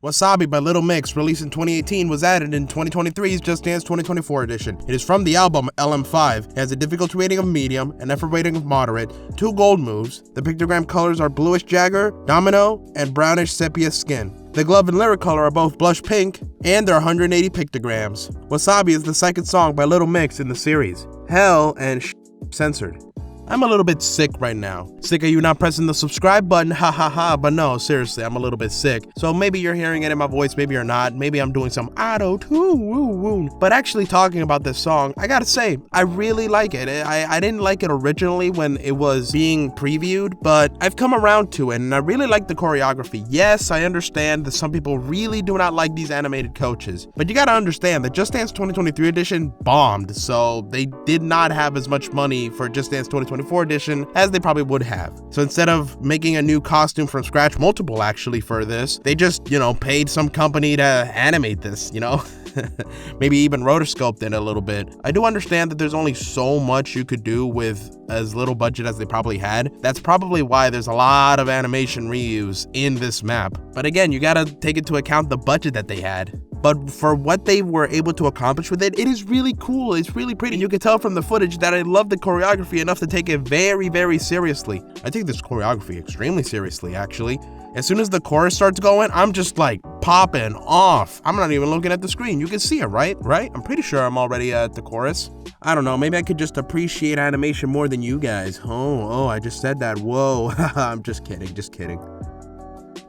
Wasabi by Little Mix, released in 2018, was added in 2023's Just Dance 2024 edition. It is from the album LM5. It has a difficulty rating of medium, an effort rating of moderate, 2 gold moves. The pictogram colors are bluish Jagger, Domino, and brownish sepia skin. The glove and lyric color are both blush pink, and there are 180 pictograms. Wasabi is the second song by Little Mix in the series. Hell and censored. I'm a little bit sick right now. Sick of you not pressing the subscribe button, ha ha ha, but no, seriously, I'm a little bit sick. So maybe you're hearing it in my voice, maybe you're not. Maybe I'm doing some auto-tune. But actually talking about this song, I gotta say, I really like it. I didn't like it originally when it was being previewed, but I've come around to it and I really like the choreography. Yes, I understand that some people really do not like these animated coaches, but you gotta understand that Just Dance 2023 edition bombed, so they did not have as much money for Just Dance 2024 edition as they probably would have. So instead of making a new costume from scratch, multiple actually for this, they just, paid some company to animate this, maybe even rotoscoped it a little bit. I do understand that there's only so much you could do with as little budget as they probably had. That's probably why there's a lot of animation reuse in this map. But again, you gotta take into account the budget that they had. But for what they were able to accomplish with it, it is really cool. It's really pretty. And you can tell from the footage that I love the choreography enough to take it very, very seriously. I take this choreography extremely seriously, actually. As soon as the chorus starts going, I'm just like popping off. I'm not even looking at the screen. You can see it, right? I'm pretty sure I'm already at the chorus. I don't know, maybe I could just appreciate animation more than you guys. Oh, I just said that. Whoa, I'm just kidding.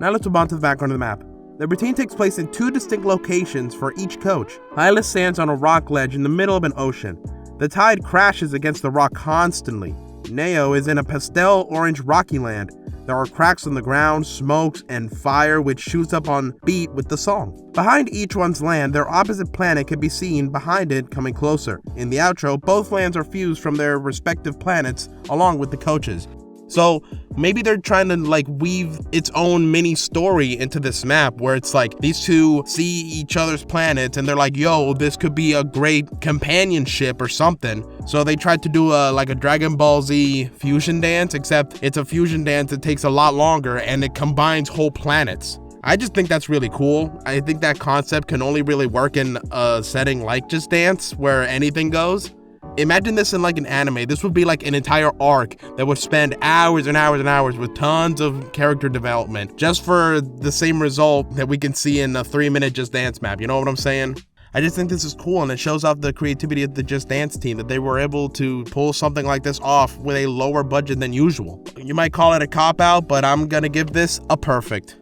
Now let's move on to the background of the map. The routine takes place in 2 distinct locations for each coach. Hylas stands on a rock ledge in the middle of an ocean. The tide crashes against the rock constantly. Neo is in a pastel orange rocky land. There are cracks on the ground, smokes, and fire which shoots up on beat with the song. Behind each one's land, their opposite planet can be seen behind it coming closer. In the outro, both lands are fused from their respective planets along with the coaches. So maybe they're trying to weave its own mini story into this map where it's like these two see each other's planets and they're like, yo, this could be a great companionship or something. So they tried to do a Dragon Ball Z fusion dance, except it's a fusion dance that takes a lot longer and it combines whole planets. I just think that's really cool. I think that concept can only really work in a setting like Just Dance where anything goes. Imagine this in an anime. This would be like an entire arc that would spend hours and hours and hours with tons of character development just for the same result that we can see in a 3-minute Just Dance map. You know what I'm saying? I just think this is cool and it shows off the creativity of the Just Dance team that they were able to pull something like this off with a lower budget than usual. You might call it a cop-out, but I'm gonna give this a perfect.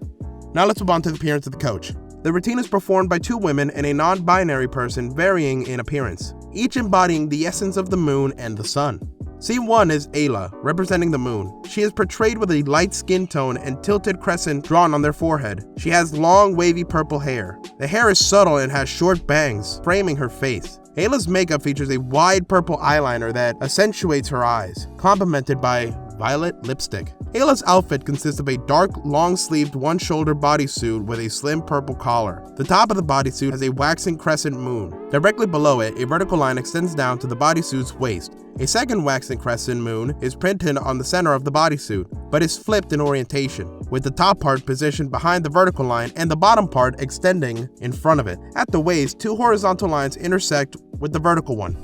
Now let's move on to the appearance of the coach. The routine is performed by 2 women and a non-binary person varying in appearance, each embodying the essence of the moon and the sun. Scene 1 is Ayla, representing the moon. She is portrayed with a light skin tone and tilted crescent drawn on their forehead. She has long, wavy purple hair. The hair is subtle and has short bangs, framing her face. Ayla's makeup features a wide purple eyeliner that accentuates her eyes, complemented by violet lipstick. Ayla's outfit consists of a dark, long-sleeved, one-shoulder bodysuit with a slim purple collar. The top of the bodysuit has a waxing crescent moon. Directly below it, a vertical line extends down to the bodysuit's waist. A second waxing crescent moon is printed on the center of the bodysuit, but is flipped in orientation, with the top part positioned behind the vertical line and the bottom part extending in front of it. At the waist, 2 horizontal lines intersect with the vertical one.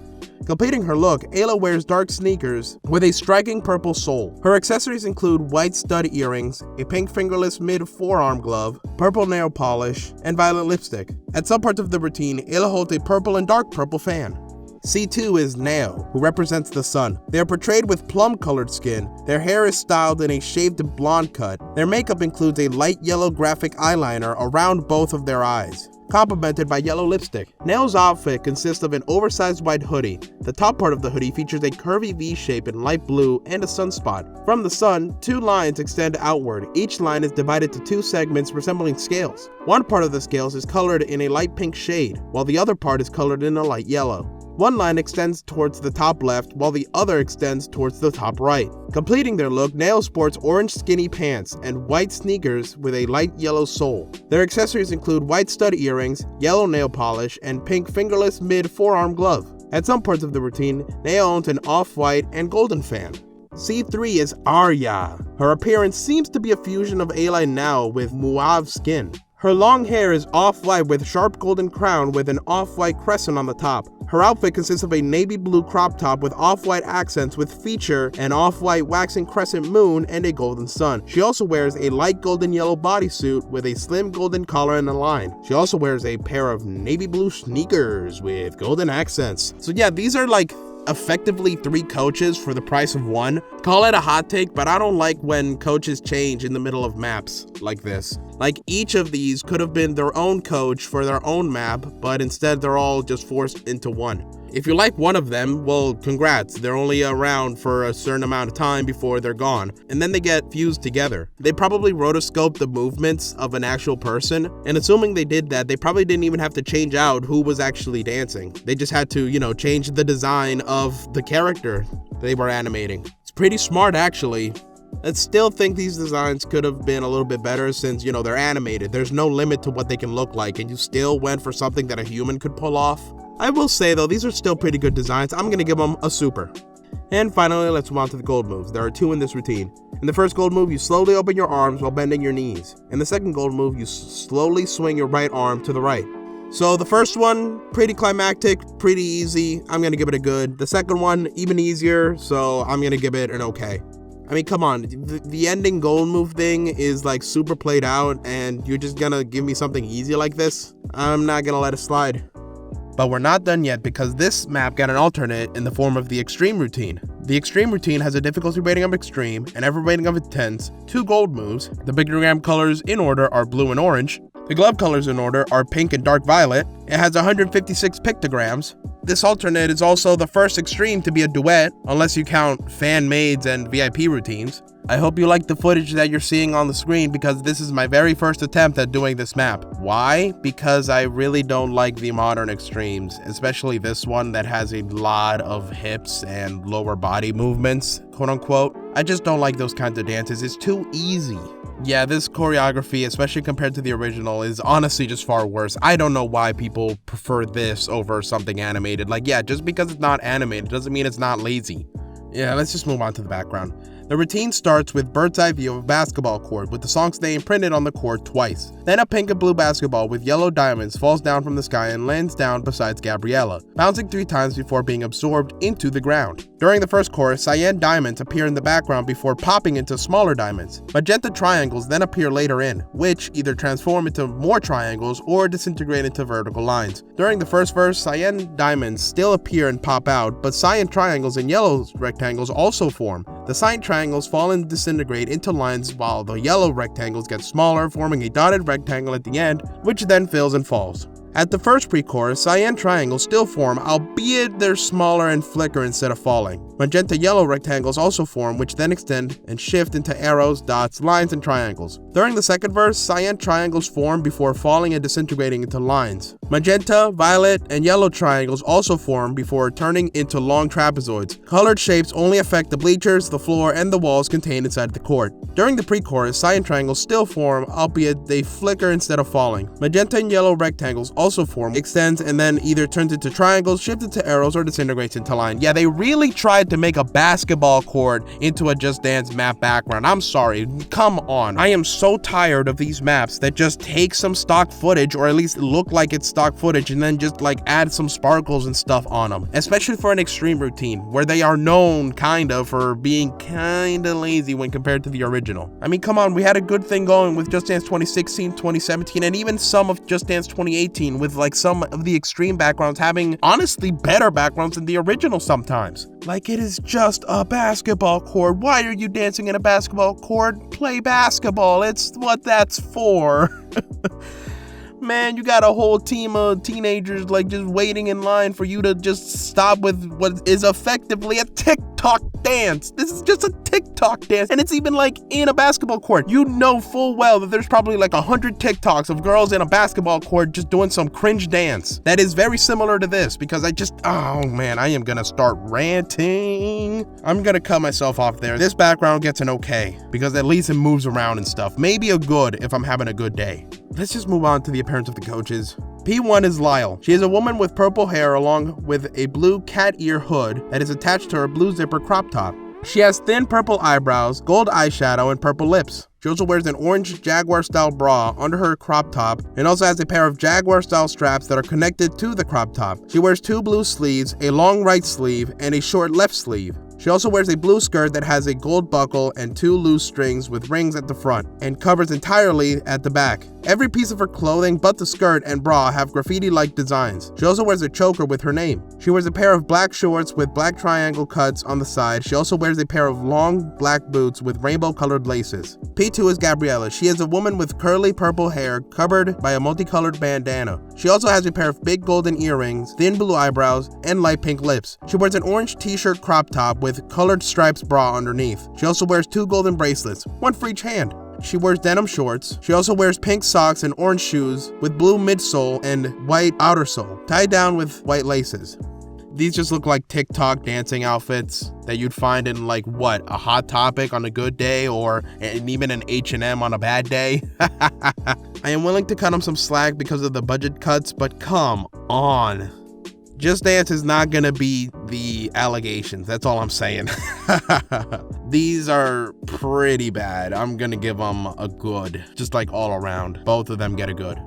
Completing her look, Ayla wears dark sneakers with a striking purple sole. Her accessories include white stud earrings, a pink fingerless mid-forearm glove, purple nail polish, and violet lipstick. At some parts of the routine, Ayla holds a purple and dark purple fan. C2 is Neo, who represents the sun. They are portrayed with plum-colored skin. Their hair is styled in a shaved blonde cut. Their makeup includes a light yellow graphic eyeliner around both of their eyes, complemented by yellow lipstick. Neo's outfit consists of an oversized white hoodie. The top part of the hoodie features a curvy V shape in light blue and a sunspot. From the sun, 2 lines extend outward. Each line is divided to 2 segments resembling scales. One part of the scales is colored in a light pink shade, while the other part is colored in a light yellow. One line extends towards the top left, while the other extends towards the top right. Completing their look, Neo sports orange skinny pants and white sneakers with a light yellow sole. Their accessories include white stud earrings, yellow nail polish, and pink fingerless mid-forearm glove. At some parts of the routine, Neo owns an off-white and golden fan. C3 is Arya. Her appearance seems to be a fusion of Ayla Now with Mauve skin. Her long hair is off-white with sharp golden crown with an off-white crescent on the top. Her outfit consists of a navy blue crop top with off-white accents with feature an off-white waxing crescent moon and a golden sun. She also wears a light golden yellow bodysuit with a slim golden collar and a line. She also wears a pair of navy blue sneakers with golden accents. So yeah, these are like effectively 3 coaches for the price of 1. Call it a hot take, but I don't like when coaches change in the middle of maps like this. Like, each of these could have been their own coach for their own map, but instead they're all just forced into one. If you like one of them, well, congrats, they're only around for a certain amount of time before they're gone, and then they get fused together. They probably rotoscoped the movements of an actual person, and assuming they did that, they probably didn't even have to change out who was actually dancing. They just had to, change the design of the character they were animating. It's pretty smart, actually. I still think these designs could have been a little bit better since, they're animated. There's no limit to what they can look like, and you still went for something that a human could pull off. I will say though, these are still pretty good designs. I'm gonna give them a super. And finally, let's move on to the gold moves. There are 2 in this routine. In the first gold move, you slowly open your arms while bending your knees. In the second gold move, you slowly swing your right arm to the right. So the first one, pretty climactic, pretty easy. I'm gonna give it a good. The second one, even easier, so I'm gonna give it an okay. I mean, come on, the ending gold move thing is like super played out, and you're just gonna give me something easy like this? I'm not gonna let it slide. But we're not done yet, because this map got an alternate in the form of the extreme routine. The extreme routine has a difficulty rating of extreme, an effort rating of intense, 2 gold moves. The pictogram colors in order are blue and orange. The glove colors in order are pink and dark violet. It has 156 pictograms. This alternate is also the first extreme to be a duet, unless you count fan maids and VIP routines. I hope you like the footage that you're seeing on the screen, because this is my very first attempt at doing this map. Why? Because I really don't like the modern extremes, especially this one that has a lot of hips and lower body movements, quote unquote. I just don't like those kinds of dances. It's too easy. Yeah, this choreography, especially compared to the original, is honestly just far worse. I don't know why people prefer this over something animated. Like, yeah, just because it's not animated doesn't mean it's not lazy. Yeah, let's just move on to the background. The routine starts with bird's eye view of a basketball court with the song's name printed on the court twice. Then a pink and blue basketball with yellow diamonds falls down from the sky and lands down beside Gabriella, bouncing 3 times before being absorbed into the ground. During the first chorus, cyan diamonds appear in the background before popping into smaller diamonds. Magenta triangles then appear later in, which either transform into more triangles or disintegrate into vertical lines. During the first verse, cyan diamonds still appear and pop out, but cyan triangles and yellow rectangles also form. The cyan triangles fall and disintegrate into lines while the yellow rectangles get smaller, forming a dotted rectangle at the end, which then fills and falls. At the first pre-chorus, cyan triangles still form, albeit they're smaller and flicker instead of falling. Magenta yellow rectangles also form, which then extend and shift into arrows, dots, lines, and triangles. During the second verse, cyan triangles form before falling and disintegrating into lines. Magenta, violet, and yellow triangles also form before turning into long trapezoids. Colored shapes only affect the bleachers, the floor, and the walls contained inside the court. During the pre-chorus, cyan triangles still form, albeit they flicker instead of falling. Magenta and yellow rectangles also form, extends, and then either turns into triangles, shifts into arrows, or disintegrates into line. Yeah, they really tried to make a basketball court into a Just Dance map background. I'm sorry, come on. I am so tired of these maps that just take some stock footage, or at least look like it's stock footage, and then just like add some sparkles and stuff on them. Especially for an extreme routine, where they are known kinda for being kinda lazy when compared to the original. I mean, come on, we had a good thing going with Just Dance 2016, 2017, and even some of Just Dance 2018, with like some of the extreme backgrounds having honestly better backgrounds than the original sometimes. Like, it is just a basketball court. Why are you dancing in a basketball court? Play basketball. It's what that's for. Man, you got a whole team of teenagers like just waiting in line for you to just stop with what is effectively a TikTok dance. This is just a TikTok dance, and it's even like in a basketball court. You know full well that there's probably like 100 TikToks of girls in a basketball court just doing some cringe dance that is very similar to this, because oh man, I am gonna start ranting. I'm gonna cut myself off there. This background gets an okay, because at least it moves around and stuff. Maybe a good if I'm having a good day. Let's just move on to the appearance of the coaches. P1 is Lyle. She is a woman with purple hair along with a blue cat ear hood that is attached to her blue zipper crop top. She has thin purple eyebrows, gold eyeshadow, and purple lips. She also wears an orange Jaguar-style bra under her crop top and also has a pair of Jaguar-style straps that are connected to the crop top. She wears 2 blue sleeves, a long right sleeve, and a short left sleeve. She also wears a blue skirt that has a gold buckle and 2 loose strings with rings at the front and covers entirely at the back. Every piece of her clothing but the skirt and bra have graffiti-like designs. She also wears a choker with her name. She wears a pair of black shorts with black triangle cuts on the side. She also wears a pair of long black boots with rainbow-colored laces. P2 is Gabriella. She is a woman with curly purple hair covered by a multicolored bandana. She also has a pair of big golden earrings, thin blue eyebrows, and light pink lips. She wears an orange t-shirt crop top with colored stripes bra underneath. She also wears 2 golden bracelets, one for each hand. She wears denim shorts. She also wears pink socks and orange shoes with blue midsole and white outer sole, tied down with white laces. These just look like TikTok dancing outfits that you'd find in like what, a Hot Topic on a good day or even an H&M on a bad day. I am willing to cut them some slack because of the budget cuts, but come on. Just Dance is not gonna be the allegations, that's all I'm saying. These are pretty bad. I'm gonna give them a good, just like all around. Both of them get a good.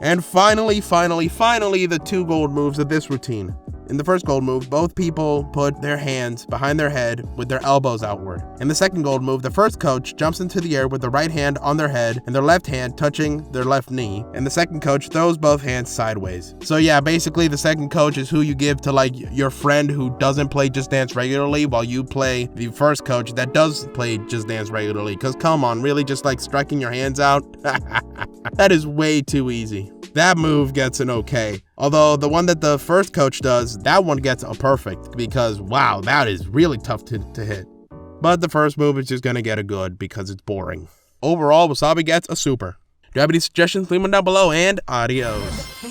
And finally, the 2 gold moves of this routine. In the first gold move, both people put their hands behind their head with their elbows outward. In the second gold move, the first coach jumps into the air with the right hand on their head and their left hand touching their left knee, and the second coach throws both hands sideways. So yeah, basically the second coach is who you give to like your friend who doesn't play Just Dance regularly while you play the first coach that does play Just Dance regularly. Cause come on, really just like striking your hands out? That is way too easy. That move gets an okay. Although the one that the first coach does, that one gets a perfect because wow, that is really tough to hit. But the first move is just gonna get a good because it's boring. Overall, Wasabi gets a super. Do you have any suggestions? Leave them down below and adios.